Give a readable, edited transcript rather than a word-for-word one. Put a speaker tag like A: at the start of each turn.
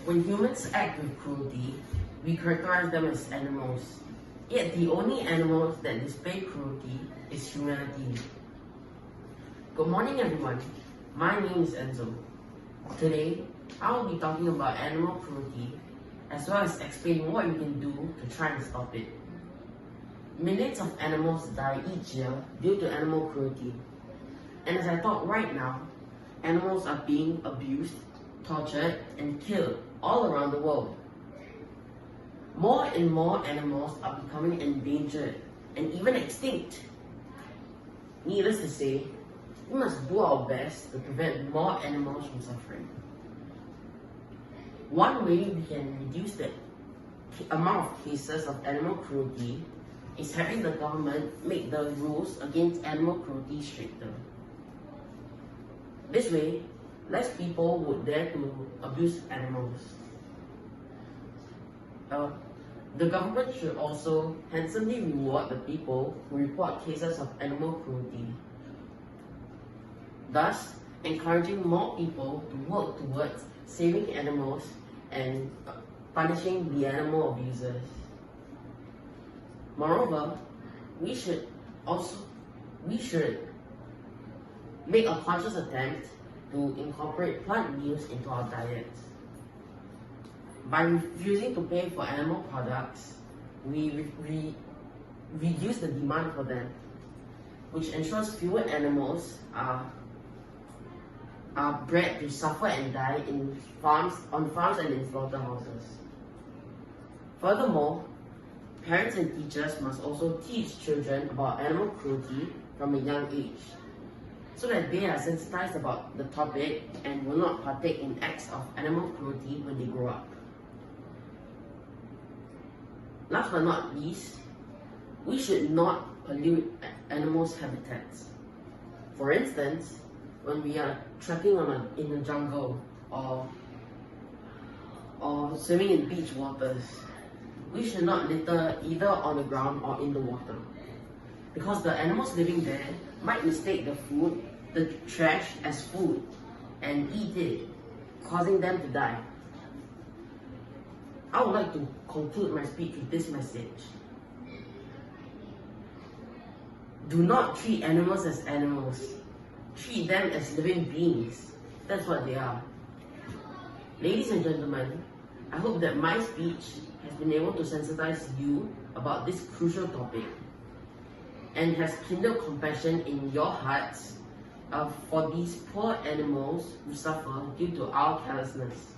A: When humans act with cruelty, we characterize them as animals. Yet the only animals that display cruelty is humanity. Good morning everyone, my name is Enzo. Today, I will be talking about animal cruelty as well as explaining what we can do to try and stop it. Millions of animals die each year due to animal cruelty. And as I talk right now, animals are being abused, tortured, and killed all around the world. More and more animals are becoming endangered and even extinct. Needless to say, we must do our best to prevent more animals from suffering. One way we can reduce the amount of cases of animal cruelty is having the government make the rules against animal cruelty stricter. This way, less people would dare to abuse animals. The government should also handsomely reward the people who report cases of animal cruelty, thus encouraging more people to work towards saving animals and punishing the animal abusers. Moreover, we should make a conscious attempt to incorporate plant meals into our diets. By refusing to pay for animal products, we reduce the demand for them, which ensures fewer animals are bred to suffer and die on farms and in slaughterhouses. Furthermore, parents and teachers must also teach children about animal cruelty from a young age, so that they are sensitized about the topic and will not partake in acts of animal cruelty when they grow up. Last but not least, we should not pollute animals' habitats. For instance, when we are trekking in the jungle or swimming in beach waters, we should not litter either on the ground or in the water, because the animals living there might mistake the trash as food and eat it, causing them to die. I would like to conclude my speech with this message. Do not treat animals as animals. Treat them as living beings. That's what they are. Ladies and gentlemen, I hope that my speech has been able to sensitize you about this crucial topic and has kindled compassion in your hearts for these poor animals who suffer due to our carelessness.